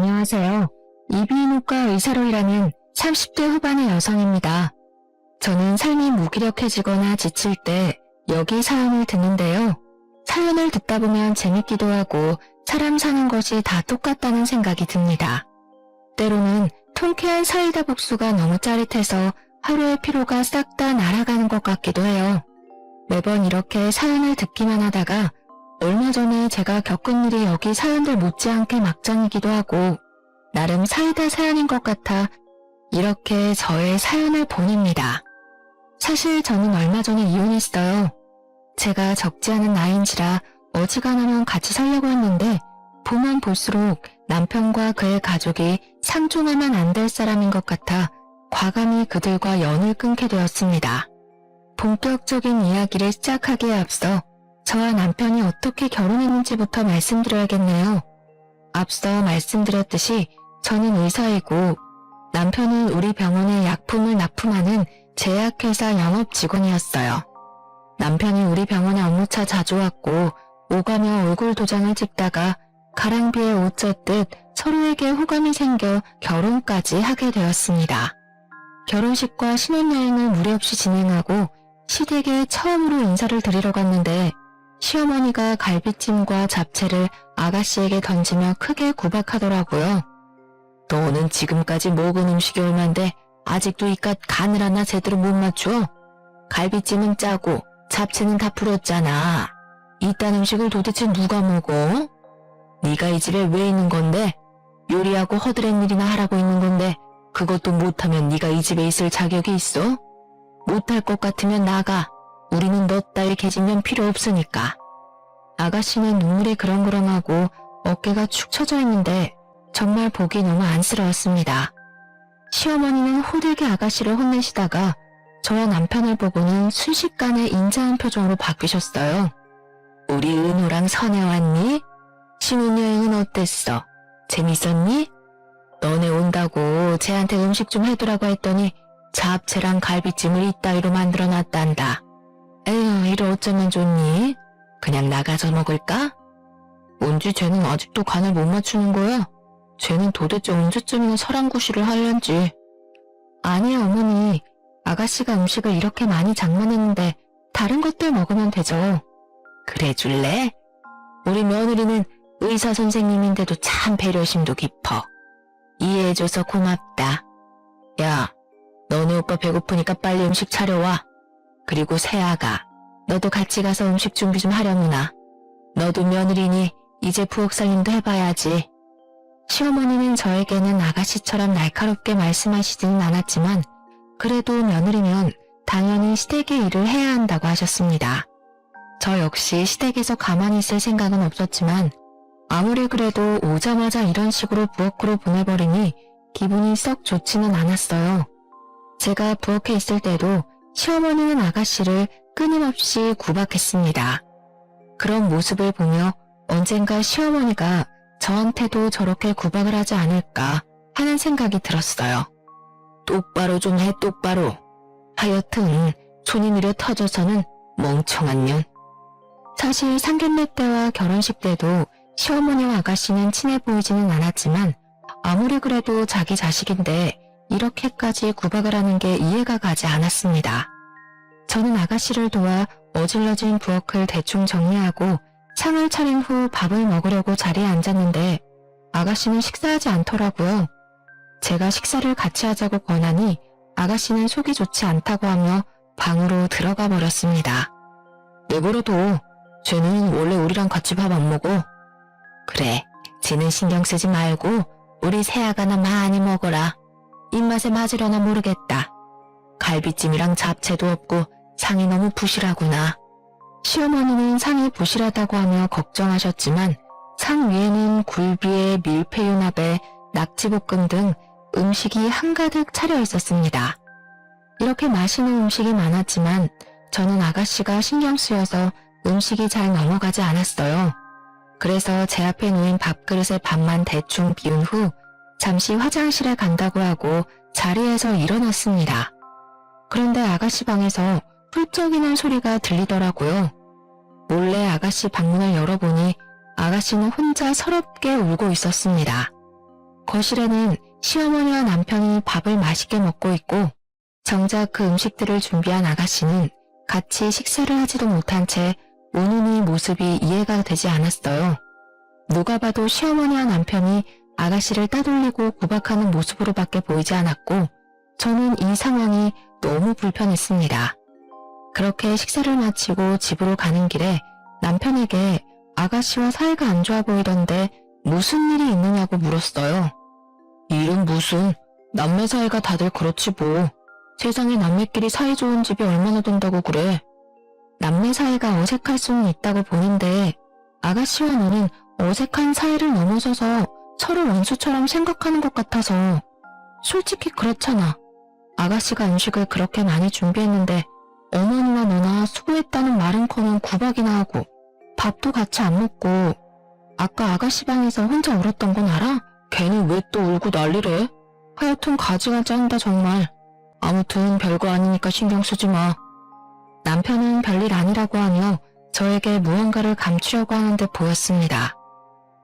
안녕하세요. 이비인후과 의사로 일하는 30대 후반의 여성입니다. 저는 삶이 무기력해지거나 지칠 때 여기 사연을 듣는데요. 사연을 듣다 보면 재밌기도 하고 사람 사는 것이 다 똑같다는 생각이 듭니다. 때로는 통쾌한 사이다 복수가 너무 짜릿해서 하루의 피로가 싹 다 날아가는 것 같기도 해요. 매번 이렇게 사연을 듣기만 하다가 얼마 전에 제가 겪은 일이 여기 사연들 못지않게 막장이기도 하고 나름 사이다 사연인 것 같아 이렇게 저의 사연을 보냅니다. 사실 저는 얼마 전에 이혼했어요. 제가 적지 않은 나이인지라 어지간하면 같이 살려고 했는데 보면 볼수록 남편과 그의 가족이 상종하면 안 될 사람인 것 같아 과감히 그들과 연을 끊게 되었습니다. 본격적인 이야기를 시작하기에 앞서 저와 남편이 어떻게 결혼했는지부터 말씀드려야겠네요. 앞서 말씀드렸듯이 저는 의사이고 남편은 우리 병원에 약품을 납품하는 제약회사 영업 직원이었어요. 남편이 우리 병원에 업무차 자주 왔고 오가며 얼굴 도장을 찍다가 가랑비에 옷 젖듯 서로에게 호감이 생겨 결혼까지 하게 되었습니다. 결혼식과 신혼여행을 무리 없이 진행하고 시댁에 처음으로 인사를 드리러 갔는데 시어머니가 갈비찜과 잡채를 아가씨에게 던지며 크게 구박하더라고요. 너는 지금까지 먹은 음식이 얼만데 아직도 이깟 간을 하나 제대로 못 맞춰? 갈비찜은 짜고 잡채는 다 불었잖아. 이딴 음식을 도대체 누가 먹어? 네가 이 집에 왜 있는 건데? 요리하고 허드렛 일이나 하라고 있는 건데 그것도 못하면 네가 이 집에 있을 자격이 있어? 못할 것 같으면 나가. 우리는 너 따위 개진면 필요 없으니까. 아가씨는 눈물이 그렁그렁하고 어깨가 축 처져 있는데 정말 보기 너무 안쓰러웠습니다. 시어머니는 호들게 아가씨를 혼내시다가 저와 남편을 보고는 순식간에 인자한 표정으로 바뀌셨어요. 우리 은호랑 선혜 왔니? 신혼여행은 어땠어? 재밌었니? 너네 온다고 쟤한테 음식 좀 해두라고 했더니 잡채랑 갈비찜을 이따위로 만들어놨단다. 에휴, 이를 어쩌면 좋니? 그냥 나가서 먹을까? 뭔지 쟤는 아직도 간을 못 맞추는 거야? 쟤는 도대체 언제쯤이나 설왕구실을 하려는지. 아니요, 어머니. 아가씨가 음식을 이렇게 많이 장만했는데 다른 것들 먹으면 되죠. 그래 줄래? 우리 며느리는 의사 선생님인데도 참 배려심도 깊어. 이해해줘서 고맙다. 야, 너네 오빠 배고프니까 빨리 음식 차려와. 그리고 세아가 너도 같이 가서 음식 준비 좀 하려무나. 너도 며느리니 이제 부엌 살림도 해봐야지. 시어머니는 저에게는 아가씨처럼 날카롭게 말씀하시지는 않았지만 그래도 며느리면 당연히 시댁의 일을 해야 한다고 하셨습니다. 저 역시 시댁에서 가만히 있을 생각은 없었지만 아무리 그래도 오자마자 이런 식으로 부엌으로 보내버리니 기분이 썩 좋지는 않았어요. 제가 부엌에 있을 때도 시어머니는 아가씨를 끊임없이 구박했습니다. 그런 모습을 보며 언젠가 시어머니가 저한테도 저렇게 구박을 하지 않을까 하는 생각이 들었어요. 똑바로 좀 해, 똑바로. 하여튼 손이 느려 터져서는 멍청한 년. 사실 상견례 때와 결혼식 때도 시어머니와 아가씨는 친해 보이지는 않았지만 아무리 그래도 자기 자식인데 이렇게까지 구박을 하는 게 이해가 가지 않았습니다. 저는 아가씨를 도와 어질러진 부엌을 대충 정리하고 상을 차린 후 밥을 먹으려고 자리에 앉았는데 아가씨는 식사하지 않더라고요. 제가 식사를 같이 하자고 권하니 아가씨는 속이 좋지 않다고 하며 방으로 들어가 버렸습니다. 내버려둬. 쟤는 원래 우리랑 같이 밥 안 먹어. 그래, 쟤는 신경 쓰지 말고 우리 세아가나 많이 먹어라. 입맛에 맞으려나 모르겠다. 갈비찜이랑 잡채도 없고 상이 너무 부실하구나. 시어머니는 상이 부실하다고 하며 걱정하셨지만 상 위에는 굴비에 밀푀유나베, 낙지볶음 등 음식이 한가득 차려 있었습니다. 이렇게 맛있는 음식이 많았지만 저는 아가씨가 신경 쓰여서 음식이 잘 넘어가지 않았어요. 그래서 제 앞에 놓인 밥그릇에 밥만 대충 비운 후 잠시 화장실에 간다고 하고 자리에서 일어났습니다. 그런데 아가씨 방에서 훌쩍이는 소리가 들리더라고요. 몰래 아가씨 방문을 열어보니 아가씨는 혼자 서럽게 울고 있었습니다. 거실에는 시어머니와 남편이 밥을 맛있게 먹고 있고 정작 그 음식들을 준비한 아가씨는 같이 식사를 하지도 못한 채 우는 이 모습이 이해가 되지 않았어요. 누가 봐도 시어머니와 남편이 아가씨를 따돌리고 구박하는 모습으로밖에 보이지 않았고 저는 이 상황이 너무 불편했습니다. 그렇게 식사를 마치고 집으로 가는 길에 남편에게 아가씨와 사이가 안 좋아 보이던데 무슨 일이 있느냐고 물었어요. 일은 무슨, 남매 사이가 다들 그렇지 뭐. 세상에 남매끼리 사이 좋은 집이 얼마나 된다고 그래. 남매 사이가 어색할 수는 있다고 보는데 아가씨와 너는 어색한 사이를 넘어서서 서로 원수처럼 생각하는 것 같아서. 솔직히 그렇잖아. 아가씨가 음식을 그렇게 많이 준비했는데 어머니와 너나 수고했다는 말은커녕 구박이나 하고 밥도 같이 안 먹고. 아까 아가씨 방에서 혼자 울었던 건 알아? 괜히 왜 또 울고 난리래? 하여튼 가지가 짠다 정말. 아무튼 별거 아니니까 신경 쓰지 마. 남편은 별일 아니라고 하며 저에게 무언가를 감추려고 하는 듯 보였습니다.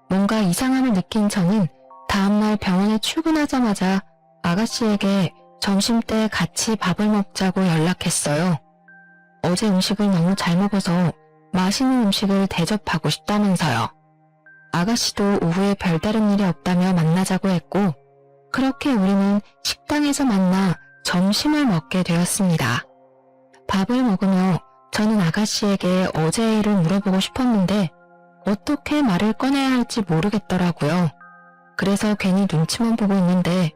뭔가 이상함을 느낀 저는 다음날 병원에 출근하자마자 아가씨에게 점심때 같이 밥을 먹자고 연락했어요. 어제 음식을 너무 잘 먹어서 맛있는 음식을 대접하고 싶다면서요. 아가씨도 오후에 별다른 일이 없다며 만나자고 했고 그렇게 우리는 식당에서 만나 점심을 먹게 되었습니다. 밥을 먹으며 저는 아가씨에게 어제의 일을 물어보고 싶었는데 어떻게 말을 꺼내야 할지 모르겠더라고요. 그래서 괜히 눈치만 보고 있는데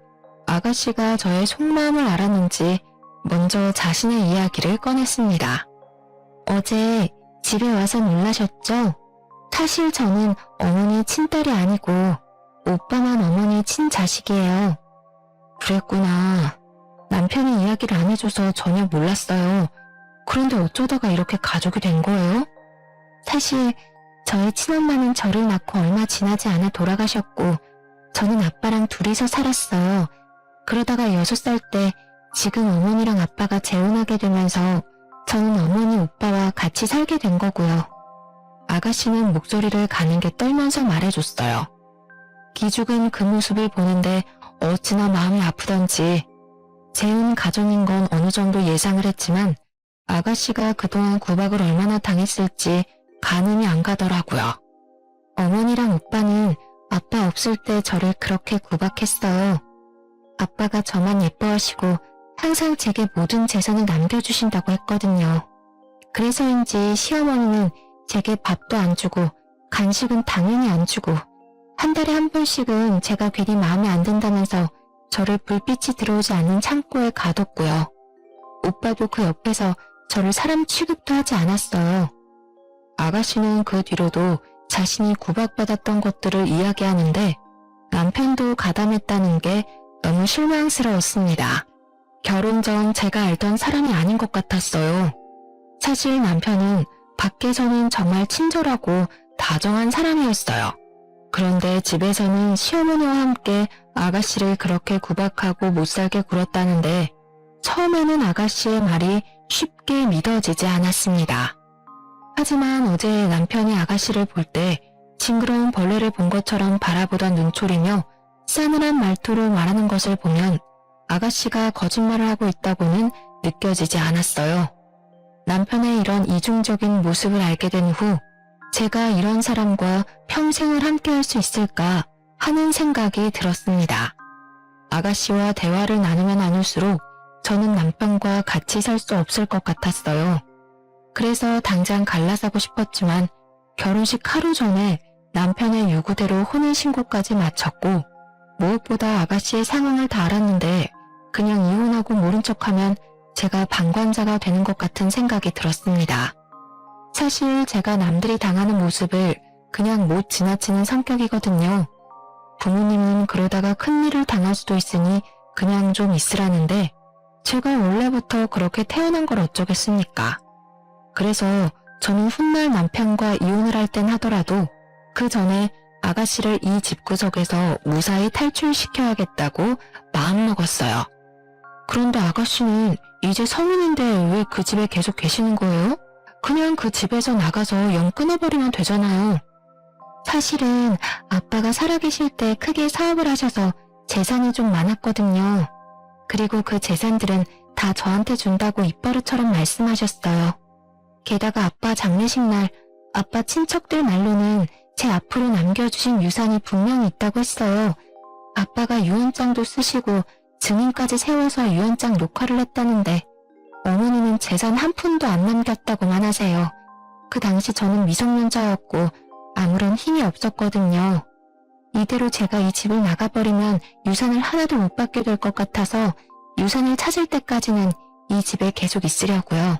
아가씨가 저의 속마음을 알았는지 먼저 자신의 이야기를 꺼냈습니다. 어제 집에 와서 놀라셨죠? 사실 저는 어머니 친딸이 아니고 오빠만 어머니 친자식이에요. 그랬구나. 남편이 이야기를 안 해줘서 전혀 몰랐어요. 그런데 어쩌다가 이렇게 가족이 된 거예요? 사실 저희 친엄마는 저를 낳고 얼마 지나지 않아 돌아가셨고 저는 아빠랑 둘이서 살았어요. 그러다가 6살 때 지금 어머니랑 아빠가 재혼하게 되면서 저는 어머니 오빠와 같이 살게 된 거고요. 아가씨는 목소리를 가늘게 떨면서 말해줬어요. 기죽은 그 모습을 보는데 어찌나 마음이 아프던지. 재혼 가정인 건 어느 정도 예상을 했지만 아가씨가 그동안 구박을 얼마나 당했을지 가늠이 안 가더라고요. 어머니랑 오빠는 아빠 없을 때 저를 그렇게 구박했어요. 아빠가 저만 예뻐하시고 항상 제게 모든 재산을 남겨주신다고 했거든요. 그래서인지 시어머니는 제게 밥도 안 주고 간식은 당연히 안 주고 한 달에 한 번씩은 제가 괜히 마음에 안 든다면서 저를 불빛이 들어오지 않는 창고에 가뒀고요. 오빠도 그 옆에서 저를 사람 취급도 하지 않았어요. 아가씨는 그 뒤로도 자신이 구박받았던 것들을 이야기하는데 남편도 가담했다는 게 너무 실망스러웠습니다. 결혼 전 제가 알던 사람이 아닌 것 같았어요. 사실 남편은 밖에서는 정말 친절하고 다정한 사람이었어요. 그런데 집에서는 시어머니와 함께 아가씨를 그렇게 구박하고 못살게 굴었다는데 처음에는 아가씨의 말이 쉽게 믿어지지 않았습니다. 하지만 어제 남편이 아가씨를 볼 때 징그러운 벌레를 본 것처럼 바라보던 눈초리며 싸늘한 말투로 말하는 것을 보면 아가씨가 거짓말을 하고 있다고는 느껴지지 않았어요. 남편의 이런 이중적인 모습을 알게 된 후 제가 이런 사람과 평생을 함께할 수 있을까 하는 생각이 들었습니다. 아가씨와 대화를 나누면 나눌수록 저는 남편과 같이 살 수 없을 것 같았어요. 그래서 당장 갈라서고 싶었지만 결혼식 하루 전에 남편의 요구대로 혼인신고까지 마쳤고 무엇보다 아가씨의 상황을 다 알았는데 그냥 이혼하고 모른 척하면 제가 방관자가 되는 것 같은 생각이 들었습니다. 사실 제가 남들이 당하는 모습을 그냥 못 지나치는 성격이거든요. 부모님은 그러다가 큰일을 당할 수도 있으니 그냥 좀 있으라는데 제가 원래부터 그렇게 태어난 걸 어쩌겠습니까? 그래서 저는 훗날 남편과 이혼을 할 땐 하더라도 그 전에 아가씨를 이 집구석에서 무사히 탈출시켜야겠다고 마음먹었어요. 그런데 아가씨는 이제 성인인데 왜 그 집에 계속 계시는 거예요? 그냥 그 집에서 나가서 영 끊어버리면 되잖아요. 사실은 아빠가 살아계실 때 크게 사업을 하셔서 재산이 좀 많았거든요. 그리고 그 재산들은 다 저한테 준다고 입버릇처럼 말씀하셨어요. 게다가 아빠 장례식 날 아빠 친척들 말로는 제 앞으로 남겨주신 유산이 분명히 있다고 했어요. 아빠가 유언장도 쓰시고 증인까지 세워서 유언장 녹화를 했다는데 어머니는 재산 한 푼도 안 남겼다고만 하세요. 그 당시 저는 미성년자였고 아무런 힘이 없었거든요. 이대로 제가 이 집을 나가버리면 유산을 하나도 못 받게 될 것 같아서 유산을 찾을 때까지는 이 집에 계속 있으려고요.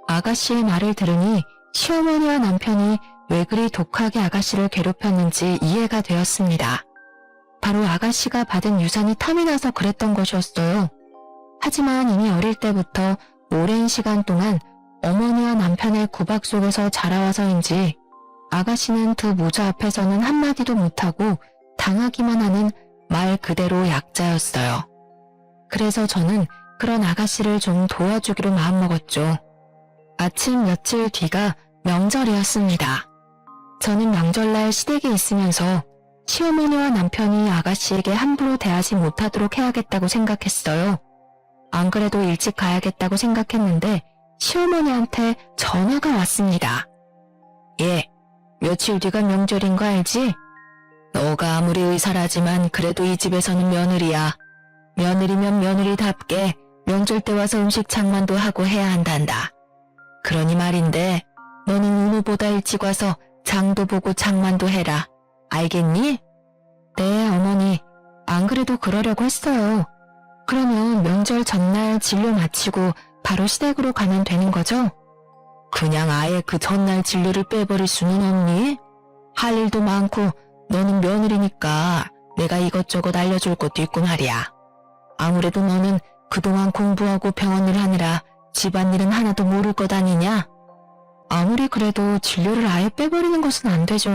아가씨의 말을 들으니 시어머니와 남편이 왜 그리 독하게 아가씨를 괴롭혔는지 이해가 되었습니다. 바로 아가씨가 받은 유산이 탐이 나서 그랬던 것이었어요. 하지만 이미 어릴 때부터 오랜 시간 동안 어머니와 남편의 구박 속에서 자라와서인지 아가씨는 두 모자 앞에서는 한마디도 못하고 당하기만 하는 말 그대로 약자였어요. 그래서 저는 그런 아가씨를 좀 도와주기로 마음먹었죠. 아침 며칠 뒤가 명절이었습니다. 저는 명절날 시댁에 있으면서 시어머니와 남편이 아가씨에게 함부로 대하지 못하도록 해야겠다고 생각했어요. 안 그래도 일찍 가야겠다고 생각했는데 시어머니한테 전화가 왔습니다. 예, 며칠 뒤가 명절인 거 알지? 너가 아무리 의사라지만 그래도 이 집에서는 며느리야. 며느리면 며느리답게 명절 때 와서 음식 장만도 하고 해야 한단다. 그러니 말인데 너는 은우보다 일찍 와서 장도 보고 장만도 해라. 알겠니? 네, 어머니. 안 그래도 그러려고 했어요. 그러면 명절 전날 진료 마치고 바로 시댁으로 가면 되는 거죠? 그냥 아예 그 전날 진료를 빼버릴 수는 없니? 할 일도 많고 너는 며느리니까 내가 이것저것 알려줄 것도 있고 말이야. 아무래도 너는 그동안 공부하고 병원일 하느라 집안일은 하나도 모를 것 아니냐? 아무리 그래도 진료를 아예 빼버리는 것은 안 되죠.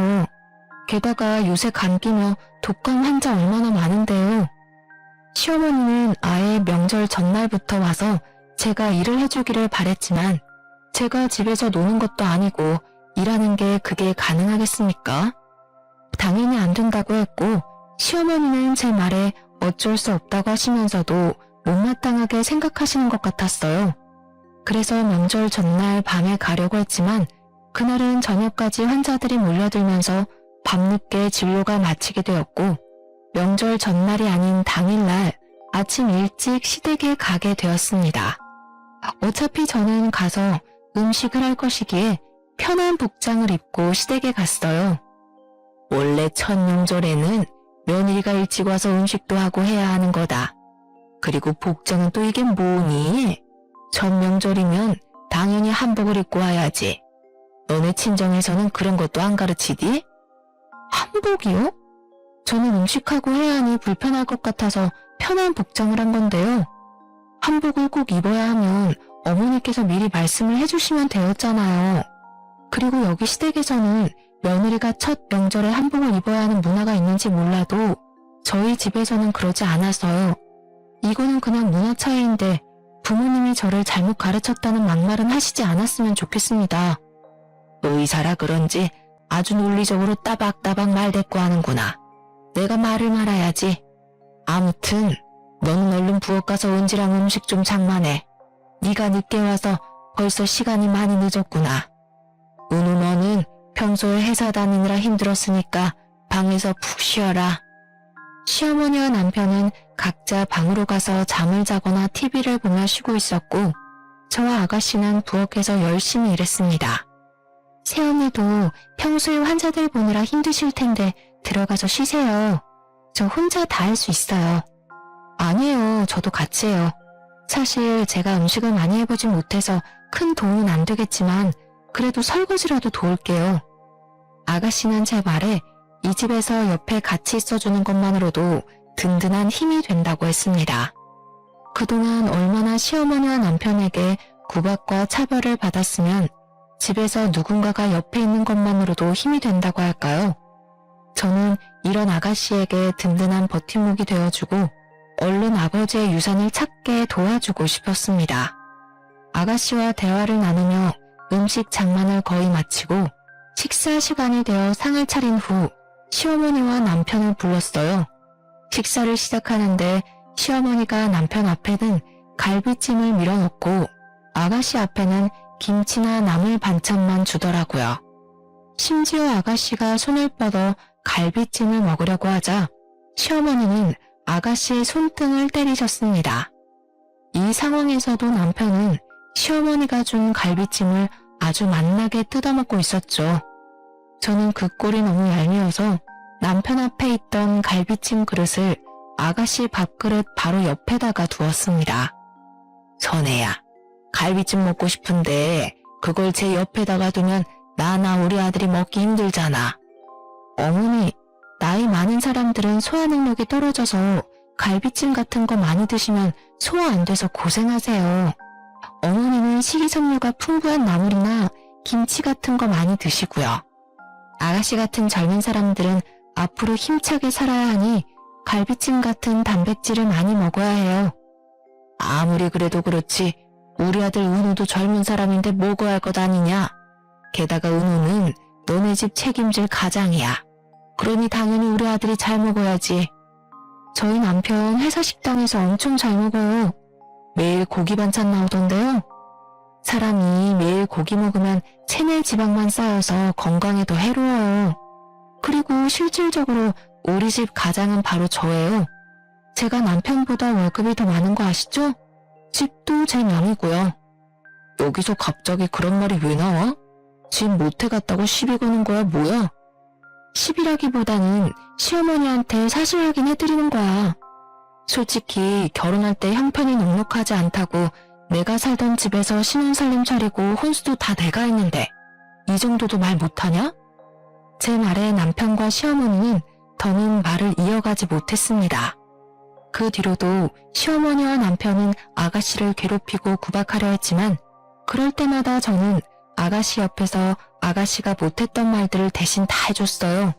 게다가 요새 감기며 독감 환자 얼마나 많은데요. 시어머니는 아예 명절 전날부터 와서 제가 일을 해주기를 바랬지만 제가 집에서 노는 것도 아니고 일하는 게 그게 가능하겠습니까? 당연히 안 된다고 했고 시어머니는 제 말에 어쩔 수 없다고 하시면서도 못마땅하게 생각하시는 것 같았어요. 그래서 명절 전날 밤에 가려고 했지만 그날은 저녁까지 환자들이 몰려들면서 밤늦게 진료가 마치게 되었고 명절 전날이 아닌 당일날 아침 일찍 시댁에 가게 되었습니다. 어차피 저는 가서 음식을 할 것이기에 편한 복장을 입고 시댁에 갔어요. 원래 첫 명절에는 며느리가 일찍 와서 음식도 하고 해야 하는 거다. 그리고 복장은 또 이게 뭐니? 첫 명절이면 당연히 한복을 입고 와야지. 너네 친정에서는 그런 것도 안 가르치디? 한복이요? 저는 음식하고 해야 하니 불편할 것 같아서 편한 복장을 한 건데요. 한복을 꼭 입어야 하면 어머니께서 미리 말씀을 해주시면 되었잖아요. 그리고 여기 시댁에서는 며느리가 첫 명절에 한복을 입어야 하는 문화가 있는지 몰라도 저희 집에서는 그러지 않아서요. 이거는 그냥 문화 차이인데 부모님이 저를 잘못 가르쳤다는 막말은 하시지 않았으면 좋겠습니다. 의사라 그런지 아주 논리적으로 따박따박 말대꾸하는구나. 내가 말을 말아야지. 아무튼 너는 얼른 부엌 가서 은지랑 음식 좀 장만해. 네가 늦게 와서 벌써 시간이 많이 늦었구나. 은우 너는 평소에 회사 다니느라 힘들었으니까 방에서 푹 쉬어라. 시어머니와 남편은 각자 방으로 가서 잠을 자거나 TV를 보며 쉬고 있었고 저와 아가씨는 부엌에서 열심히 일했습니다. 새언니도 평소에 환자들 보느라 힘드실 텐데 들어가서 쉬세요. 저 혼자 다 할 수 있어요. 아니에요. 저도 같이 해요. 사실 제가 음식을 많이 해보진 못해서 큰 도움은 안 되겠지만 그래도 설거지라도 도울게요. 아가씨는 제 말에 이 집에서 옆에 같이 있어주는 것만으로도 든든한 힘이 된다고 했습니다. 그동안 얼마나 시어머니와 남편에게 구박과 차별을 받았으면 집에서 누군가가 옆에 있는 것만으로도 힘이 된다고 할까요? 저는 이런 아가씨에게 든든한 버팀목이 되어주고 얼른 아버지의 유산을 찾게 도와주고 싶었습니다. 아가씨와 대화를 나누며 음식 장만을 거의 마치고 식사 시간이 되어 상을 차린 후 시어머니와 남편을 불렀어요. 식사를 시작하는데 시어머니가 남편 앞에는 갈비찜을 밀어놓고 아가씨 앞에는 김치나 나물 반찬만 주더라고요. 심지어 아가씨가 손을 뻗어 갈비찜을 먹으려고 하자 시어머니는 아가씨의 손등을 때리셨습니다. 이 상황에서도 남편은 시어머니가 준 갈비찜을 아주 맛나게 뜯어먹고 있었죠. 저는 그 꼴이 너무 얄미워서 남편 앞에 있던 갈비찜 그릇을 아가씨 밥그릇 바로 옆에다가 두었습니다. 선혜야, 갈비찜 먹고 싶은데 그걸 제 옆에다가 두면 나나 우리 아들이 먹기 힘들잖아. 어머니, 나이 많은 사람들은 소화 능력이 떨어져서 갈비찜 같은 거 많이 드시면 소화 안 돼서 고생하세요. 어머니는 식이섬유가 풍부한 나물이나 김치 같은 거 많이 드시고요. 아가씨 같은 젊은 사람들은 앞으로 힘차게 살아야 하니 갈비찜 같은 단백질을 많이 먹어야 해요. 아무리 그래도 그렇지 우리 아들 은우도 젊은 사람인데 먹어야 할 것 아니냐. 게다가 은우는 너네 집 책임질 가장이야. 그러니 당연히 우리 아들이 잘 먹어야지. 저희 남편 회사 식당에서 엄청 잘 먹어요. 매일 고기 반찬 나오던데요. 사람이 매일 고기 먹으면 체내 지방만 쌓여서 건강에 더 해로워요. 그리고 실질적으로 우리 집 가장은 바로 저예요. 제가 남편보다 월급이 더 많은 거 아시죠? 집도 제 명이고요. 여기서 갑자기 그런 말이 왜 나와? 집 못해갔다고 시비 거는 거야 뭐야? 시비라기보다는 시어머니한테 사실 확인해드리는 거야. 솔직히 결혼할 때 형편이 넉넉하지 않다고 내가 살던 집에서 신혼살림 차리고 혼수도 다 내가 했는데 이 정도도 말 못하냐? 제 말에 남편과 시어머니는 더는 말을 이어가지 못했습니다. 그 뒤로도 시어머니와 남편은 아가씨를 괴롭히고 구박하려 했지만 그럴 때마다 저는 아가씨 옆에서 아가씨가 못했던 말들을 대신 다 해줬어요.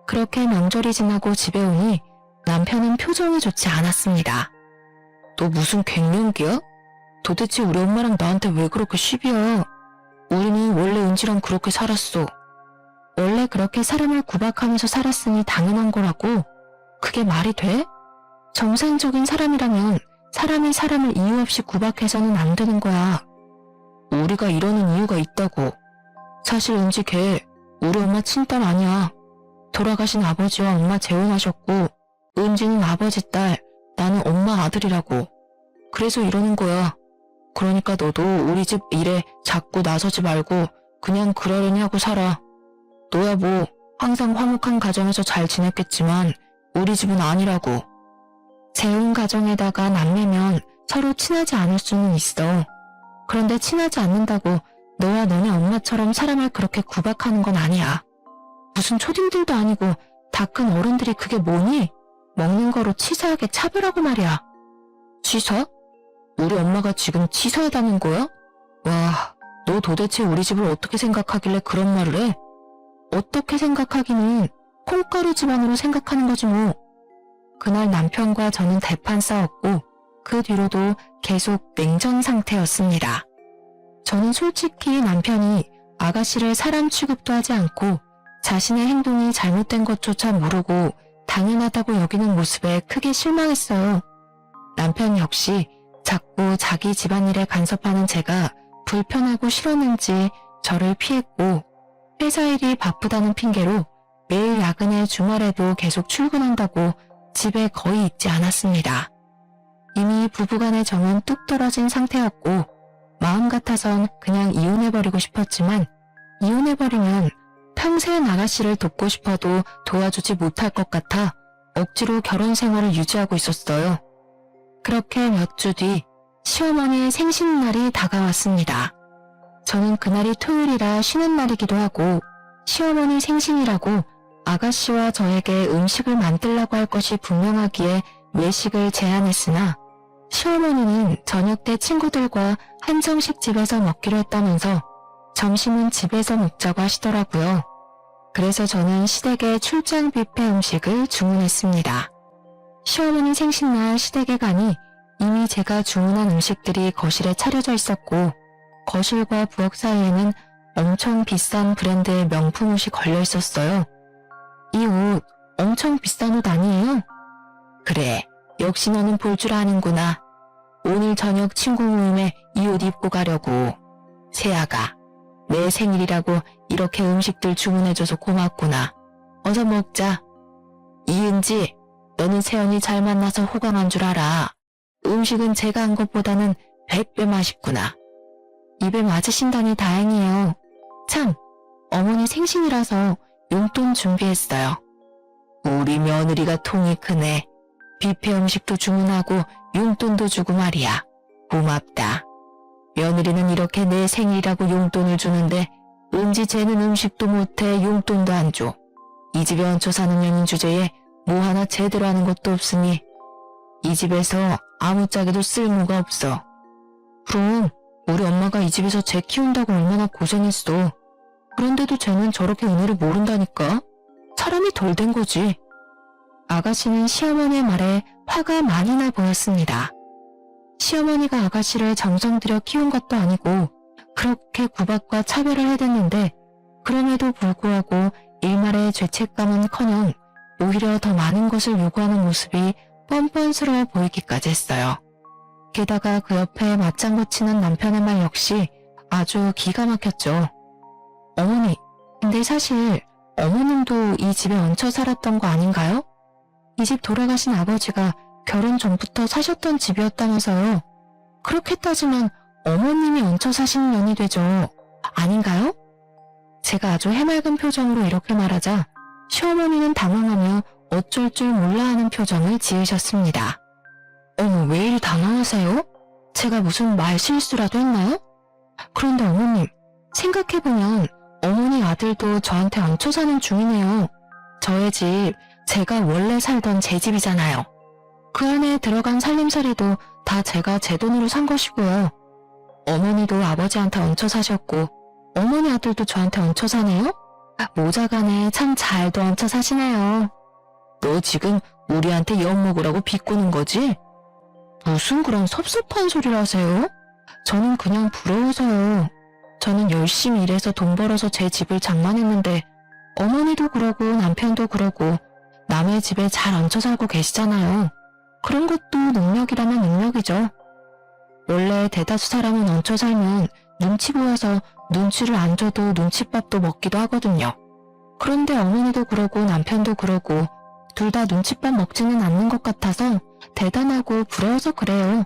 그렇게 명절이 지나고 집에 오니 남편은 표정이 좋지 않았습니다. 너 무슨 갱년기야? 도대체 우리 엄마랑 나한테 왜 그렇게 시비야? 우리는 원래 은지랑 그렇게 살았어. 원래 그렇게 사람을 구박하면서 살았으니 당연한 거라고. 그게 말이 돼? 정상적인 사람이라면 사람이 사람을 이유 없이 구박해서는 안 되는 거야. 우리가 이러는 이유가 있다고. 사실 은지 걔 우리 엄마 친딸 아니야. 돌아가신 아버지와 엄마 재혼하셨고 은지는 아버지 딸, 나는 엄마 아들이라고. 그래서 이러는 거야. 그러니까 너도 우리 집 일에 자꾸 나서지 말고 그냥 그러려니 하고 살아. 너야 뭐 항상 화목한 가정에서 잘 지냈겠지만 우리 집은 아니라고. 재혼 가정에다가 남매면 서로 친하지 않을 수는 있어. 그런데 친하지 않는다고 너와 너네 엄마처럼 사람을 그렇게 구박하는 건 아니야. 무슨 초딩들도 아니고 다 큰 어른들이 그게 뭐니? 먹는 거로 치사하게 차별하고 말이야. 치사? 우리 엄마가 지금 치사하다는 거야? 와, 너 도대체 우리 집을 어떻게 생각하길래 그런 말을 해? 어떻게 생각하기는 콩가루 집안으로 생각하는 거지 뭐. 그날 남편과 저는 대판 싸웠고 그 뒤로도 계속 냉전 상태였습니다. 저는 솔직히 남편이 아가씨를 사람 취급도 하지 않고 자신의 행동이 잘못된 것조차 모르고 당연하다고 여기는 모습에 크게 실망했어요. 남편 역시 자꾸 자기 집안일에 간섭하는 제가 불편하고 싫었는지 저를 피했고 회사 일이 바쁘다는 핑계로 매일 야근에 주말에도 계속 출근한다고 집에 거의 있지 않았습니다. 이미 부부간의 정은 뚝 떨어진 상태였고 마음 같아선 그냥 이혼해버리고 싶었지만 이혼해버리면 평생 아가씨를 돕고 싶어도 도와주지 못할 것 같아 억지로 결혼 생활을 유지하고 있었어요. 그렇게 몇 주 뒤 시어머니의 생신날이 다가왔습니다. 저는 그날이 토요일이라 쉬는 날이기도 하고 시어머니 생신이라고 아가씨와 저에게 음식을 만들라고 할 것이 분명하기에 외식을 제안했으나 시어머니는 저녁 때 친구들과 한정식 집에서 먹기로 했다면서 점심은 집에서 먹자고 하시더라고요. 그래서 저는 시댁에 출장 뷔페 음식을 주문했습니다. 시어머니 생신날 시댁에 가니 이미 제가 주문한 음식들이 거실에 차려져 있었고 거실과 부엌 사이에는 엄청 비싼 브랜드의 명품 옷이 걸려 있었어요. 이 옷 엄청 비싼 옷 아니에요? 그래, 역시 너는 볼 줄 아는구나. 오늘 저녁 친구 모임에 이 옷 입고 가려고. 세아가, 내 생일이라고 이렇게 음식들 주문해줘서 고맙구나. 어서 먹자. 이은지, 너는 세연이 잘 만나서 호강한 줄 알아. 음식은 제가 한 것보다는 100배 맛있구나. 입에 맞으신다니 다행이에요. 참, 어머니 생신이라서 용돈 준비했어요. 우리 며느리가 통이 크네. 뷔페 음식도 주문하고 용돈도 주고 말이야. 고맙다. 며느리는 이렇게 내 생일이라고 용돈을 주는데 은지 쟤는 음식도 못해 용돈도 안 줘. 이 집에 얹혀 사는 년인 주제에 뭐 하나 제대로 하는 것도 없으니 이 집에서 아무짝에도 쓸모가 없어. 그럼 우리 엄마가 이 집에서 쟤 키운다고 얼마나 고생했어. 그런데도 쟤는 저렇게 은혜를 모른다니까. 사람이 덜 된 거지. 아가씨는 시어머니의 말에 화가 많이 나 보였습니다. 시어머니가 아가씨를 정성 들여 키운 것도 아니고 그렇게 구박과 차별을 해댔는데 그럼에도 불구하고 일말의 죄책감은커녕 오히려 더 많은 것을 요구하는 모습이 뻔뻔스러워 보이기까지 했어요. 게다가 그 옆에 맞장구 치는 남편의 말 역시 아주 기가 막혔죠. 어머니, 근데 사실 어머님도 이 집에 얹혀 살았던 거 아닌가요? 이 집 돌아가신 아버지가 결혼 전부터 사셨던 집이었다면서요. 그렇게 따지면 어머님이 얹혀 사신 년이 되죠. 아닌가요? 제가 아주 해맑은 표정으로 이렇게 말하자 시어머니는 당황하며 어쩔 줄 몰라 하는 표정을 지으셨습니다. 어머, 왜 이리 당황하세요? 제가 무슨 말 실수라도 했나요? 그런데 어머님, 생각해보면 어머니 아들도 저한테 얹혀 사는 중이네요. 저의 집, 제가 원래 살던 제 집이잖아요. 그 안에 들어간 살림살이도 다 제가 제 돈으로 산 것이고요. 어머니도 아버지한테 얹혀 사셨고 어머니 아들도 저한테 얹혀 사네요? 모자간에 참 잘도 얹혀 사시네요. 너 지금 우리한테 엿먹으라고 비꼬는 거지? 무슨 그런 섭섭한 소리를 하세요? 저는 그냥 부러워서요. 저는 열심히 일해서 돈 벌어서 제 집을 장만했는데 어머니도 그러고 남편도 그러고 남의 집에 잘 얹혀 살고 계시잖아요. 그런 것도 능력이라면 능력이죠. 원래 대다수 사람은 얹혀 살면 눈치 보여서 눈치를 안 줘도 눈칫밥도 먹기도 하거든요. 그런데 어머니도 그러고 남편도 그러고 둘 다 눈칫밥 먹지는 않는 것 같아서 대단하고 부러워서 그래요.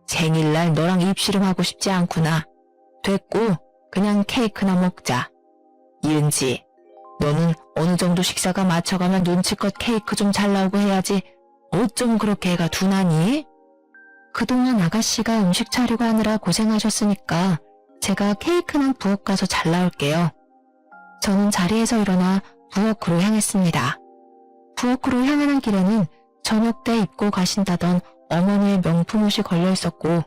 생일날 너랑 입씨름하고 싶지 않구나. 됐고 그냥 케이크나 먹자. 이은지, 너는 어느 정도 식사가 맞춰가면 눈치껏 케이크 좀 잘 나오고 해야지 어쩜 그렇게 애가 둔하니? 그동안 아가씨가 음식 차리고 하느라 고생하셨으니까 제가 케이크는 부엌 가서 잘 나올게요. 저는 자리에서 일어나 부엌으로 향했습니다. 부엌으로 향하는 길에는 저녁 때 입고 가신다던 어머니의 명품 옷이 걸려 있었고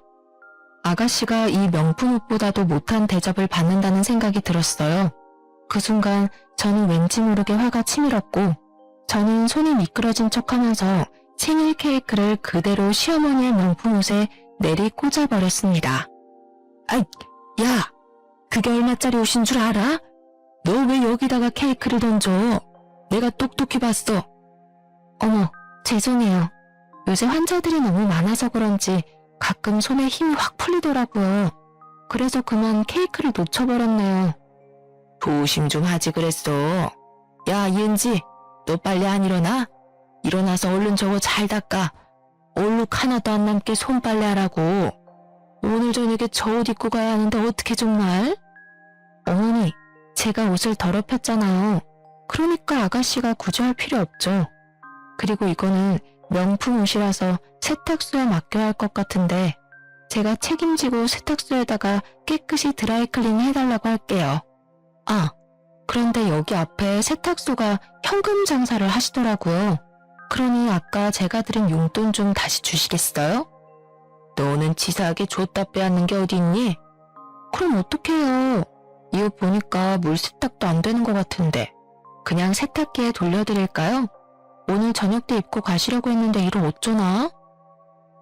아가씨가 이 명품 옷보다도 못한 대접을 받는다는 생각이 들었어요. 그 순간 저는 왠지 모르게 화가 치밀었고 저는 손이 미끄러진 척하면서 생일 케이크를 그대로 시어머니의 명품 옷에 내리 꽂아버렸습니다. 아이, 야! 그게 얼마짜리 옷인 줄 알아? 너 왜 여기다가 케이크를 던져? 내가 똑똑히 봤어. 어머, 죄송해요. 요새 환자들이 너무 많아서 그런지 가끔 손에 힘이 확 풀리더라고요. 그래서 그만 케이크를 놓쳐버렸네요. 조심 좀 하지 그랬어. 야, 이은지, 너 빨리 안 일어나? 일어나서 얼른 저거 잘 닦아. 얼룩 하나도 안 남게 손빨래 하라고. 오늘 저녁에 저 옷 입고 가야 하는데 어떻게 정말? 어머니, 제가 옷을 더럽혔잖아요. 그러니까 아가씨가 구제할 필요 없죠. 그리고 이거는 명품 옷이라서 세탁소에 맡겨야 할 것 같은데 제가 책임지고 세탁소에다가 깨끗이 드라이클닝 해달라고 할게요. 아, 그런데 여기 앞에 세탁소가 현금 장사를 하시더라고요. 그러니 아까 제가 드린 용돈 좀 다시 주시겠어요? 너는 치사하게 줬다 빼앗는 게 어디 있니? 그럼 어떡해요? 이 옷 보니까 물 세탁도 안 되는 것 같은데 그냥 세탁기에 돌려드릴까요? 오늘 저녁 때 입고 가시려고 했는데 이를 어쩌나?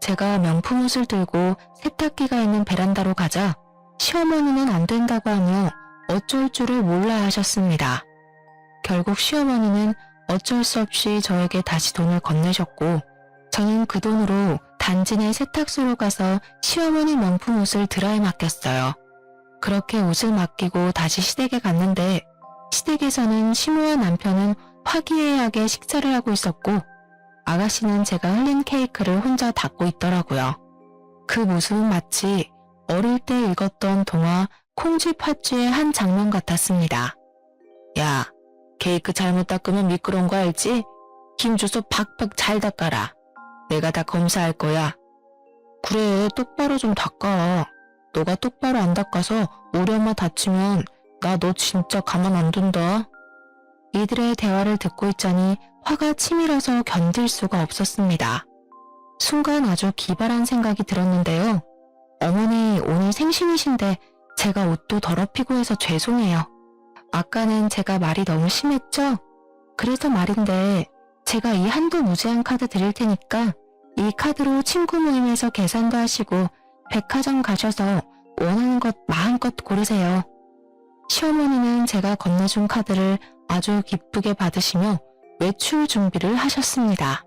제가 명품 옷을 들고 세탁기가 있는 베란다로 가자 시어머니는 안 된다고 하며 어쩔 줄을 몰라 하셨습니다. 결국 시어머니는 어쩔 수 없이 저에게 다시 돈을 건네셨고 저는 그 돈으로 단지 내 세탁소로 가서 시어머니 명품 옷을 드라에 맡겼어요. 그렇게 옷을 맡기고 다시 시댁에 갔는데 시댁에서는 시모와 남편은 화기애애하게 식사를 하고 있었고 아가씨는 제가 흘린 케이크를 혼자 닫고 있더라고요. 그 모습은 마치 어릴 때 읽었던 동화 콩쥐팥쥐의 한 장면 같았습니다. 야, 케이크 잘못 닦으면 미끄러운 거 알지? 힘 줘서 팍팍 잘 닦아라. 내가 다 검사할 거야. 그래, 똑바로 좀 닦아. 너가 똑바로 안 닦아서 우리 엄마 다치면 나 너 진짜 가만 안 둔다. 이들의 대화를 듣고 있자니 화가 치밀어서 견딜 수가 없었습니다. 순간 아주 기발한 생각이 들었는데요. 어머니 오늘 생신이신데 제가 옷도 더럽히고 해서 죄송해요. 아까는 제가 말이 너무 심했죠? 그래서 말인데 제가 이 한도 무제한 카드 드릴 테니까 이 카드로 친구 모임에서 계산도 하시고 백화점 가셔서 원하는 것 마음껏 고르세요. 시어머니는 제가 건네준 카드를 아주 기쁘게 받으시며 외출 준비를 하셨습니다.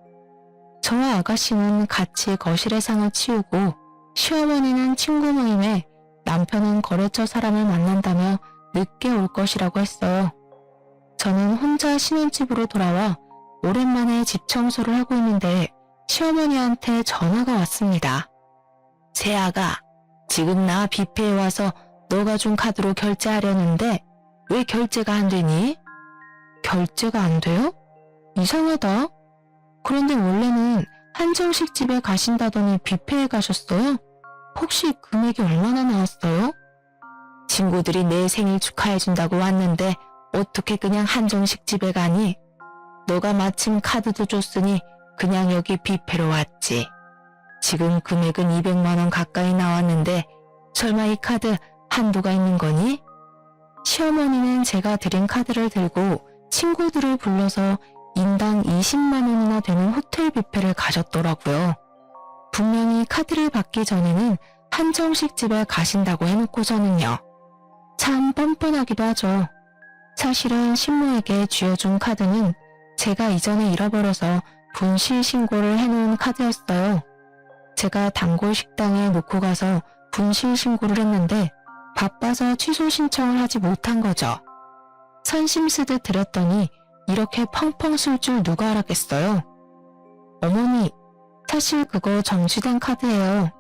저와 아가씨는 같이 거실의 상을 치우고 시어머니는 친구 모임에 남편은 거래처 사람을 만난다며 늦게 올 것이라고 했어요. 저는 혼자 신혼집으로 돌아와 오랜만에 집 청소를 하고 있는데 시어머니한테 전화가 왔습니다. 새아가, 지금 나 뷔페에 와서 너가 준 카드로 결제하려는데 왜 결제가 안 되니? 결제가 안 돼요? 이상하다. 그런데 원래는 한정식 집에 가신다더니 뷔페에 가셨어요? 혹시 금액이 얼마나 나왔어요? 친구들이 내 생일 축하해준다고 왔는데 어떻게 그냥 한정식 집에 가니? 너가 마침 카드도 줬으니 그냥 여기 뷔페로 왔지. 지금 금액은 200만 원 가까이 나왔는데 설마 이 카드 한도가 있는 거니? 시어머니는 제가 드린 카드를 들고 친구들을 불러서 인당 20만 원이나 되는 호텔 뷔페를 가셨더라고요. 분명히 카드를 받기 전에는 한정식 집에 가신다고 해놓고서는요. 참 뻔뻔하기도 하죠. 사실은 신모에게 쥐어준 카드는 제가 이전에 잃어버려서 분실 신고를 해놓은 카드였어요. 제가 단골 식당에 놓고 가서 분실 신고를 했는데 바빠서 취소 신청을 하지 못한 거죠. 선심 쓰듯 드렸더니 이렇게 펑펑 쓸 줄 누가 알았겠어요. 어머니, 사실 그거 정지된 카드예요.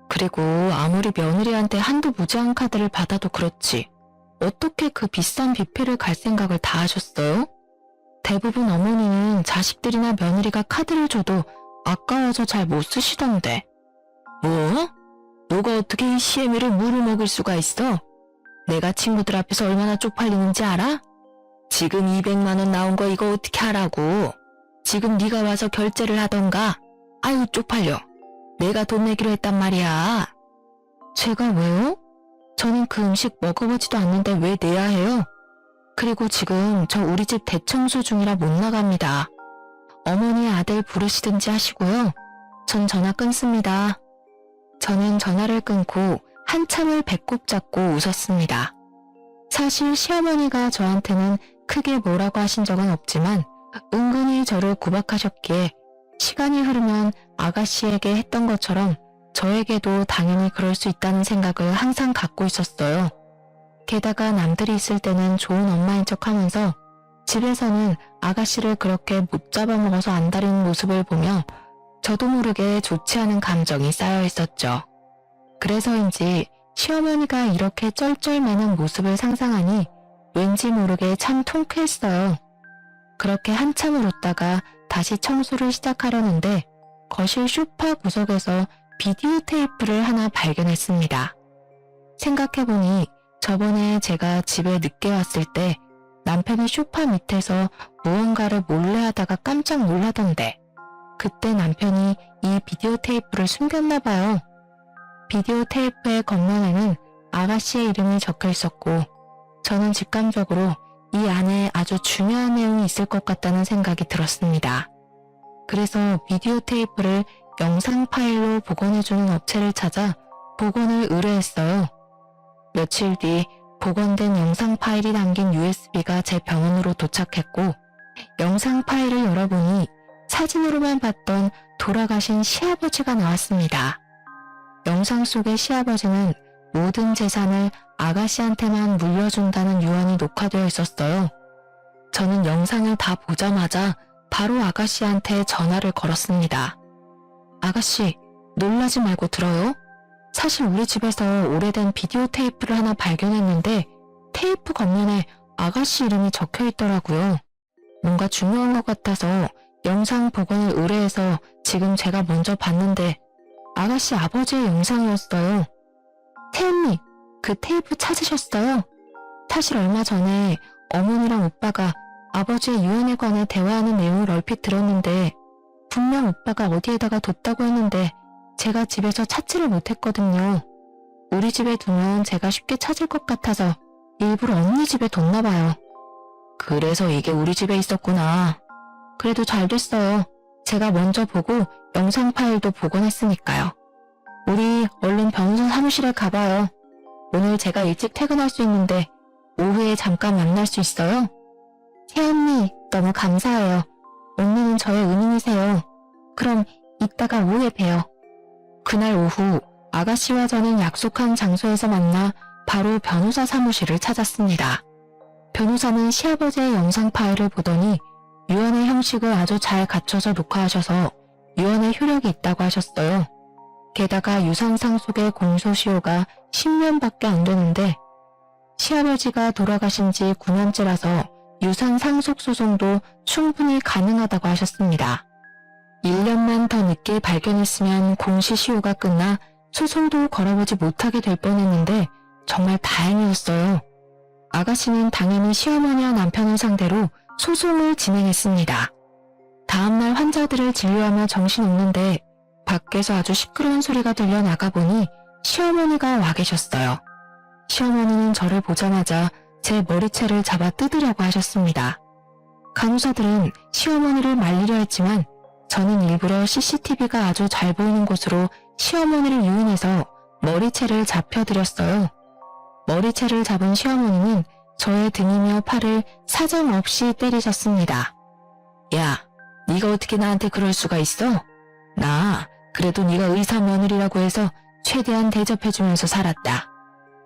그리고 아무리 며느리한테 한도 무제한 카드를 받아도 그렇지. 어떻게 그 비싼 뷔페를 갈 생각을 다 하셨어요? 대부분 어머니는 자식들이나 며느리가 카드를 줘도 아까워서 잘 못 쓰시던데. 뭐? 너가 어떻게 이 시애미를 물을 먹일 수가 있어? 내가 친구들 앞에서 얼마나 쪽팔리는지 알아? 지금 200만 원 나온 거 이거 어떻게 하라고? 지금 네가 와서 결제를 하던가. 아유 쪽팔려. 내가 돈 내기로 했단 말이야. 제가 왜요? 저는 그 음식 먹어보지도 않는데 왜 내야 해요? 그리고 지금 저 우리 집 대청소 중이라 못 나갑니다. 어머니 아들 부르시든지 하시고요. 전 전화 끊습니다. 저는 전화를 끊고 한참을 배꼽 잡고 웃었습니다. 사실 시어머니가 저한테는 크게 뭐라고 하신 적은 없지만 은근히 저를 구박하셨기에 시간이 흐르면 아가씨에게 했던 것처럼 저에게도 당연히 그럴 수 있다는 생각을 항상 갖고 있었어요. 게다가 남들이 있을 때는 좋은 엄마인 척하면서 집에서는 아가씨를 그렇게 못 잡아먹어서 안달인 모습을 보며 저도 모르게 좋지 않은 감정이 쌓여 있었죠. 그래서인지 시어머니가 이렇게 쩔쩔매는 모습을 상상하니 왠지 모르게 참 통쾌했어요. 그렇게 한참을 웃다가 다시 청소를 시작하려는데 거실 소파 구석에서 비디오 테이프를 하나 발견했습니다. 생각해보니 저번에 제가 집에 늦게 왔을 때 남편이 소파 밑에서 무언가를 몰래 하다가 깜짝 놀라던데 그때 남편이 이 비디오 테이프를 숨겼나 봐요. 비디오 테이프의 겉면에는 아가씨의 이름이 적혀 있었고 저는 직감적으로 이 안에 아주 중요한 내용이 있을 것 같다는 생각이 들었습니다. 그래서 비디오 테이프를 영상 파일로 복원해주는 업체를 찾아 복원을 의뢰했어요. 며칠 뒤 복원된 영상 파일이 담긴 USB가 제 병원으로 도착했고 영상 파일을 열어보니 사진으로만 봤던 돌아가신 시아버지가 나왔습니다. 영상 속의 시아버지는 모든 재산을 아가씨한테만 물려준다는 유언이 녹화되어 있었어요. 저는 영상을 다 보자마자 바로 아가씨한테 전화를 걸었습니다. 아가씨, 놀라지 말고 들어요. 사실 우리 집에서 오래된 비디오 테이프를 하나 발견했는데 테이프 겉면에 아가씨 이름이 적혀 있더라고요. 뭔가 중요한 것 같아서 영상 복원을 의뢰해서 지금 제가 먼저 봤는데 아가씨 아버지의 영상이었어요. 태연님, 그 테이프 찾으셨어요? 사실 얼마 전에 어머니랑 오빠가 아버지의 유언에 관해 대화하는 내용을 얼핏 들었는데 분명 오빠가 어디에다가 뒀다고 했는데 제가 집에서 찾지를 못했거든요. 우리 집에 두면 제가 쉽게 찾을 것 같아서 일부러 언니 집에 뒀나 봐요. 그래서 이게 우리 집에 있었구나. 그래도 잘 됐어요. 제가 먼저 보고 영상 파일도 복원했으니까요. 우리 얼른 변호사 사무실에 가봐요. 오늘 제가 일찍 퇴근할 수 있는데 오후에 잠깐 만날 수 있어요? 태연니, 너무 감사해요. 언니는 저의 은인이세요. 그럼 이따가 오후에 봬요. 그날 오후 아가씨와 저는 약속한 장소에서 만나 바로 변호사 사무실을 찾았습니다. 변호사는 시아버지의 영상 파일을 보더니 유언의 형식을 아주 잘 갖춰서 녹화하셔서 유언의 효력이 있다고 하셨어요. 게다가 유산 상속의 공소시효가 10년밖에 안 되는데 시아버지가 돌아가신 지 9년째라서 유산 상속 소송도 충분히 가능하다고 하셨습니다. 1년만 더 늦게 발견했으면 공시시효가 끝나 소송도 걸어보지 못하게 될 뻔했는데 정말 다행이었어요. 아가씨는 당연히 시어머니와 남편을 상대로 소송을 진행했습니다. 다음날 환자들을 진료하며 정신없는데 밖에서 아주 시끄러운 소리가 들려 나가보니 시어머니가 와 계셨어요. 시어머니는 저를 보자마자 제 머리채를 잡아 뜯으려고 하셨습니다. 간호사들은 시어머니를 말리려 했지만 저는 일부러 CCTV가 아주 잘 보이는 곳으로 시어머니를 유인해서 머리채를 잡혀드렸어요. 머리채를 잡은 시어머니는 저의 등이며 팔을 사정없이 때리셨습니다. 야, 네가 어떻게 나한테 그럴 수가 있어? 나 그래도 네가 의사 며느리라고 해서 최대한 대접해주면서 살았다.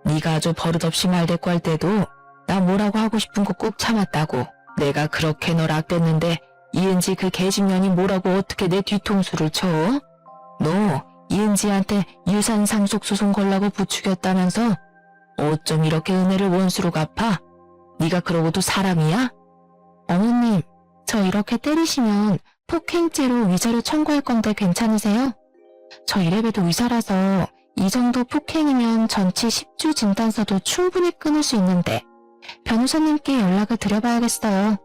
네가 아주 버릇없이 말대꾸 할 때도 나 뭐라고 하고 싶은 거 꾹 참았다고. 내가 그렇게 널 아꼈는데 이은지 그 개집년이 뭐라고 어떻게 내 뒤통수를 쳐? 너 이은지한테 유산 상속 소송 걸라고 부추겼다면서? 어쩜 이렇게 은혜를 원수로 갚아? 네가 그러고도 사람이야? 어머님, 저 이렇게 때리시면 폭행죄로 위자료 청구할 건데 괜찮으세요? 저 이래봬도 의사라서 이 정도 폭행이면 전치 10주 진단서도 충분히 끊을 수 있는데 변호사님께 연락을 드려봐야겠어요.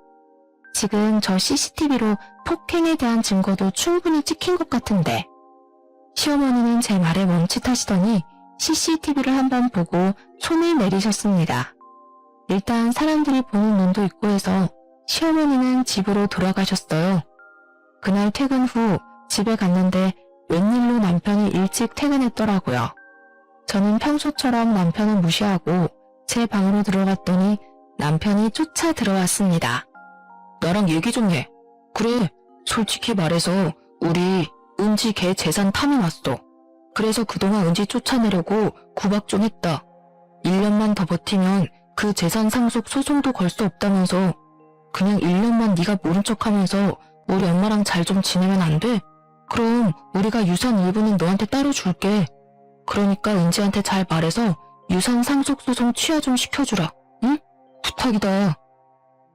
지금 저 CCTV로 폭행에 대한 증거도 충분히 찍힌 것 같은데. 시어머니는 제 말에 멈칫하시더니 CCTV를 한번 보고 손을 내리셨습니다. 일단 사람들이 보는 눈도 있고 해서 시어머니는 집으로 돌아가셨어요. 그날 퇴근 후 집에 갔는데 웬일로 남편이 일찍 퇴근했더라고요. 저는 평소처럼 남편을 무시하고 제 방으로 들어갔더니 남편이 쫓아 들어왔습니다. 나랑 얘기 좀 해. 그래, 솔직히 말해서 우리 은지 걔 재산 탐이 왔어. 그래서 그동안 은지 쫓아내려고 구박 좀 했다. 1년만 더 버티면 그 재산 상속 소송도 걸 수 없다면서 그냥 1년만 네가 모른 척하면서 우리 엄마랑 잘 좀 지내면 안 돼? 그럼 우리가 유산 일부는 너한테 따로 줄게. 그러니까 은지한테 잘 말해서 유산 상속 소송 취하 좀 시켜주라. 응? 부탁이다.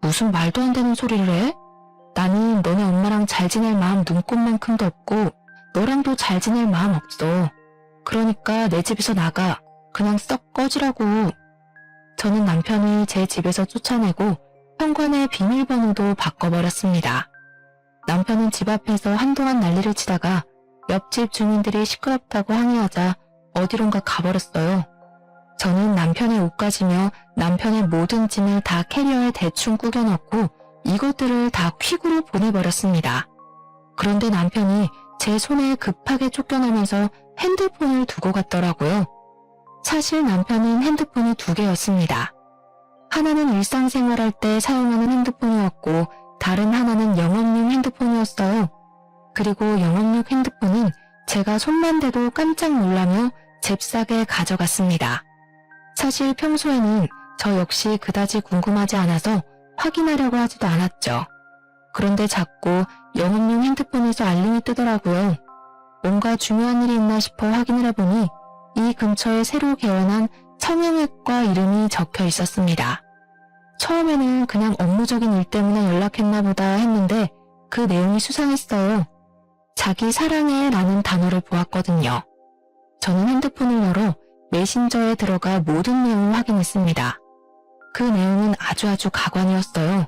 무슨 말도 안 되는 소리를 해? 나는 너네 엄마랑 잘 지낼 마음 눈꼽만큼도 없고 너랑도 잘 지낼 마음 없어. 그러니까 내 집에서 나가. 그냥 썩 꺼지라고. 저는 남편을 제 집에서 쫓아내고 현관의 비밀번호도 바꿔버렸습니다. 남편은 집 앞에서 한동안 난리를 치다가 옆집 주민들이 시끄럽다고 항의하자 어디론가 가버렸어요. 저는 남편의 옷가지며 남편의 모든 짐을 다 캐리어에 대충 꾸겨넣고 이것들을 다 퀵으로 보내버렸습니다. 그런데 남편이 제 손에 급하게 쫓겨나면서 핸드폰을 두고 갔더라고요. 사실 남편은 핸드폰이 2개였습니다. 하나는 일상생활할 때 사용하는 핸드폰이었고 다른 하나는 영업용 핸드폰이었어요. 그리고 영업용 핸드폰은 제가 손만 대도 깜짝 놀라며 잽싸게 가져갔습니다. 사실 평소에는 저 역시 그다지 궁금하지 않아서 확인하려고 하지도 않았죠. 그런데 자꾸 영업용 핸드폰에서 알림이 뜨더라고요. 뭔가 중요한 일이 있나 싶어 확인을 해보니 이 근처에 새로 개원한 성형외과 이름이 적혀 있었습니다. 처음에는 그냥 업무적인 일 때문에 연락했나 보다 했는데 그 내용이 수상했어요. 자기 사랑해 라는 단어를 보았거든요. 저는 핸드폰을 열어 메신저에 들어가 모든 내용을 확인했습니다. 그 내용은 아주 가관이었어요.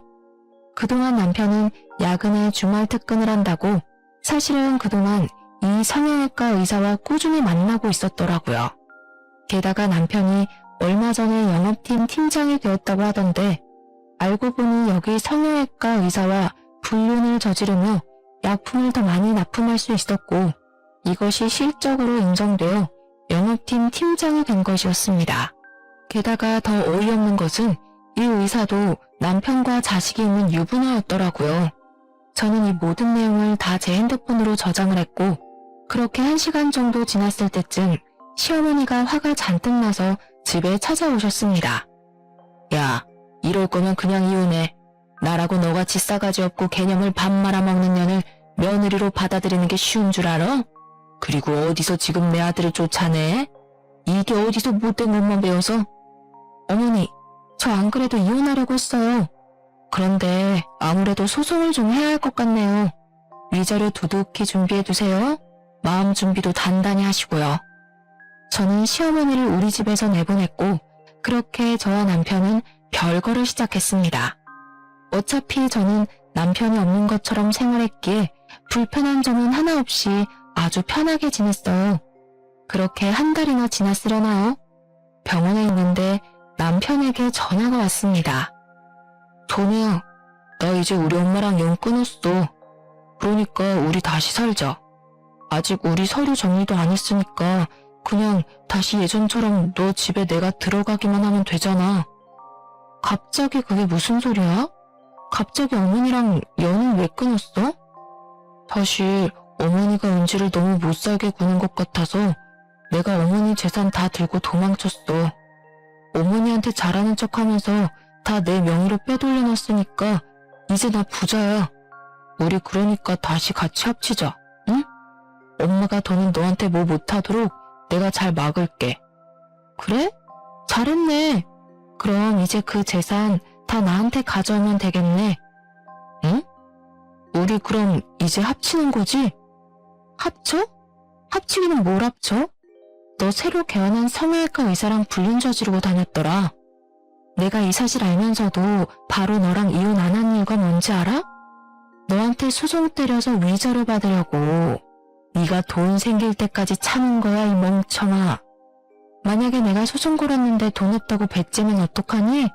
그동안 남편은 야근에 주말 특근을 한다고 사실은 그동안 이 성형외과 의사와 꾸준히 만나고 있었더라고요. 게다가 남편이 얼마 전에 영업팀 팀장이 되었다고 하던데 알고 보니 여기 성형외과 의사와 불륜을 저지르며 약품을 더 많이 납품할 수 있었고 이것이 실적으로 인정되어 영업팀 팀장이 된 것이었습니다. 게다가 더 어이없는 것은 이 의사도 남편과 자식이 있는 유부녀였더라고요. 저는 이 모든 내용을 다 제 핸드폰으로 저장을 했고 그렇게 1시간 정도 지났을 때쯤 시어머니가 화가 잔뜩 나서 집에 찾아오셨습니다. 야, 이럴 거면 그냥 이혼해. 나라고 너같이 싸가지 없고 개념을 밥 말아먹는 년을 며느리로 받아들이는 게 쉬운 줄 알아? 그리고 어디서 지금 내 아들을 쫓아내? 이게 어디서 못된 것만 배워서? 어머니, 저 안 그래도 이혼하려고 했어요. 그런데 아무래도 소송을 좀 해야 할 것 같네요. 위자료 두둑히 준비해두세요. 마음 준비도 단단히 하시고요. 저는 시어머니를 우리 집에서 내보냈고 그렇게 저와 남편은 별거를 시작했습니다. 어차피 저는 남편이 없는 것처럼 생활했기에 불편한 점은 하나 없이 아주 편하게 지냈어요. 그렇게 한 달이나 지났으려나요? 병원에 있는데 남편에게 전화가 왔습니다. 도니야, 나 이제 우리 엄마랑 연 끊었어. 그러니까 우리 다시 살자. 아직 우리 서류 정리도 안 했으니까 그냥 다시 예전처럼 너 집에 내가 들어가기만 하면 되잖아. 갑자기 그게 무슨 소리야? 갑자기 어머니랑 연은 왜 끊었어? 사실 어머니가 은지를 너무 못살게 구는 것 같아서 내가 어머니 재산 다 들고 도망쳤어. 어머니한테 잘하는 척하면서 다 내 명의로 빼돌려놨으니까 이제 나 부자야. 우리 그러니까 다시 같이 합치자, 응? 엄마가 더는 너한테 뭐 못하도록 내가 잘 막을게. 그래? 잘했네. 그럼 이제 그 재산 다 나한테 가져오면 되겠네. 응? 우리 그럼 이제 합치는 거지? 합쳐? 합치기는 뭘 합쳐? 너 새로 개원한 성형외과 의사랑 불륜 저지르고 다녔더라. 내가 이 사실 알면서도 바로 너랑 이혼 안 한 이유가 뭔지 알아? 너한테 소송 때려서 위자료 받으려고. 네가 돈 생길 때까지 참은 거야, 이 멍청아. 만약에 내가 소송 걸었는데 돈 없다고 배째면 어떡하니?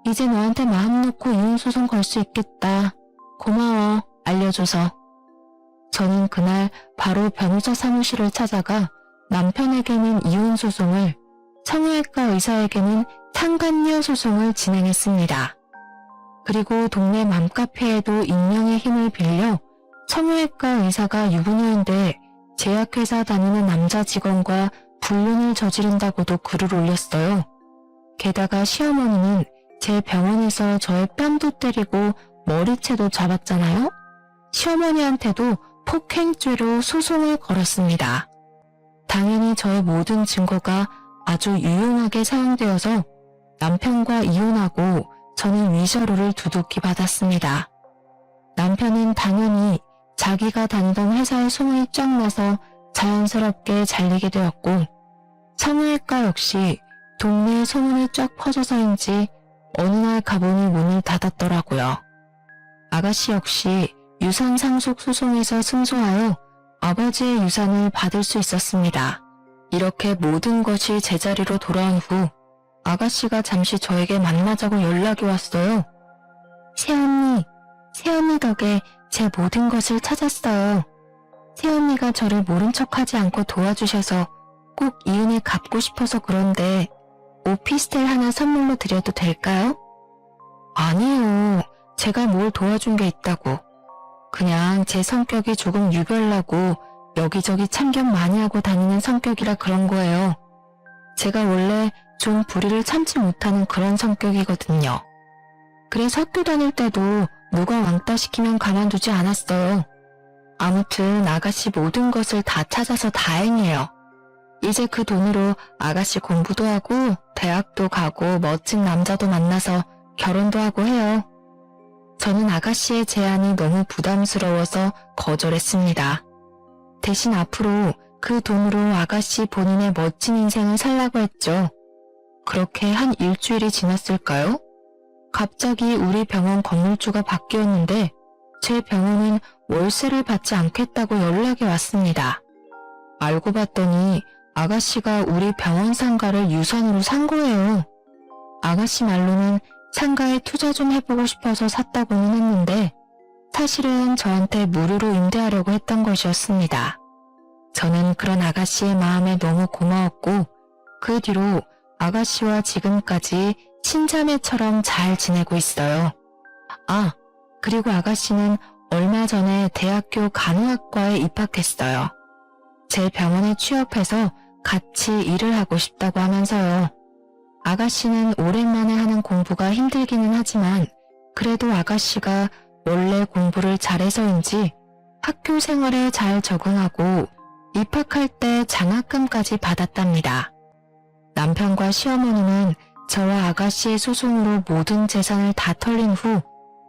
이제 너한테 마음 놓고 이혼 소송 걸 수 있겠다. 고마워, 알려줘서. 저는 그날 바로 변호사 사무실을 찾아가 남편에게는 이혼 소송을, 성형외과 의사에게는 상간녀 소송을 진행했습니다. 그리고 동네 맘카페에도 익명의 힘을 빌려 성형외과 의사가 유부녀인데 제약회사 다니는 남자 직원과 불륜을 저지른다고도 글을 올렸어요. 게다가 시어머니는 제 병원에서 저의 뺨도 때리고 머리채도 잡았잖아요. 시어머니한테도 폭행죄로 소송을 걸었습니다. 당연히 저의 모든 증거가 아주 유용하게 사용되어서 남편과 이혼하고 저는 위자료를 두둑히 받았습니다. 남편은 당연히 자기가 다니던 회사의 소문이 쫙 나서 자연스럽게 잘리게 되었고 성형외과 역시 동네에 소문이 쫙 퍼져서인지 어느 날 가보니 문을 닫았더라고요. 아가씨 역시 유산 상속 소송에서 승소하여 아버지의 유산을 받을 수 있었습니다. 이렇게 모든 것이 제자리로 돌아온 후 아가씨가 잠시 저에게 만나자고 연락이 왔어요. 새언니 덕에 제 모든 것을 찾았어요. 새언니가 저를 모른 척하지 않고 도와주셔서 꼭 이 은혜 갚고 싶어서 그런데 오피스텔 하나 선물로 드려도 될까요? 아니요. 제가 뭘 도와준 게 있다고. 그냥 제 성격이 조금 유별나고 여기저기 참견 많이 하고 다니는 성격이라 그런 거예요. 제가 원래 좀 불의를 참지 못하는 그런 성격이거든요. 그래서 학교 다닐 때도 누가 왕따 시키면 가만두지 않았어요. 아무튼 아가씨 모든 것을 다 찾아서 다행이에요. 이제 그 돈으로 아가씨 공부도 하고 대학도 가고 멋진 남자도 만나서 결혼도 하고 해요. 저는 아가씨의 제안이 너무 부담스러워서 거절했습니다. 대신 앞으로 그 돈으로 아가씨 본인의 멋진 인생을 살라고 했죠. 그렇게 한 일주일이 지났을까요? 갑자기 우리 병원 건물주가 바뀌었는데 제 병원은 월세를 받지 않겠다고 연락이 왔습니다. 알고 봤더니 아가씨가 우리 병원 상가를 유선으로 산 거예요. 아가씨 말로는 상가에 투자 좀 해보고 싶어서 샀다고는 했는데 사실은 저한테 무료로 임대하려고 했던 것이었습니다. 저는 그런 아가씨의 마음에 너무 고마웠고 그 뒤로 아가씨와 지금까지 친자매처럼 잘 지내고 있어요. 아, 그리고 아가씨는 얼마 전에 대학교 간호학과에 입학했어요. 제 병원에 취업해서 같이 일을 하고 싶다고 하면서요. 아가씨는 오랜만에 하는 공부가 힘들기는 하지만 그래도 아가씨가 원래 공부를 잘해서인지 학교 생활에 잘 적응하고 입학할 때 장학금까지 받았답니다. 남편과 시어머니는 저와 아가씨의 소송으로 모든 재산을 다 털린 후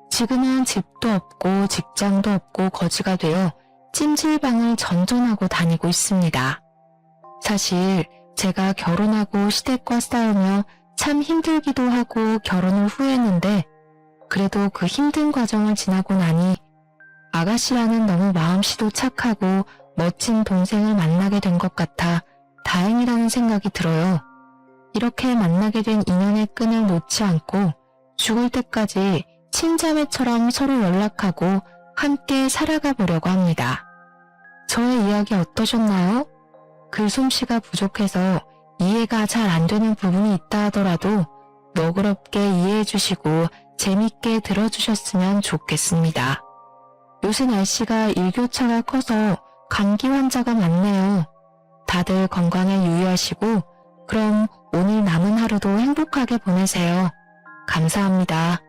지금은 집도 없고 직장도 없고 거지가 되어 찜질방을 전전하고 다니고 있습니다. 사실 제가 결혼하고 시댁과 싸우며 참 힘들기도 하고 결혼을 후회했는데 그래도 그 힘든 과정을 지나고 나니 아가씨라는 너무 마음씨도 착하고 멋진 동생을 만나게 된 것 같아 다행이라는 생각이 들어요. 이렇게 만나게 된 인연의 끈을 놓지 않고 죽을 때까지 친자매처럼 서로 연락하고 함께 살아가 보려고 합니다. 저의 이야기 어떠셨나요? 글솜씨가 부족해서 이해가 잘 안 되는 부분이 있다 하더라도 너그럽게 이해해 주시고 재밌게 들어주셨으면 좋겠습니다. 요새 날씨가 일교차가 커서 감기 환자가 많네요. 다들 건강에 유의하시고 그럼 오늘 남은 하루도 행복하게 보내세요. 감사합니다.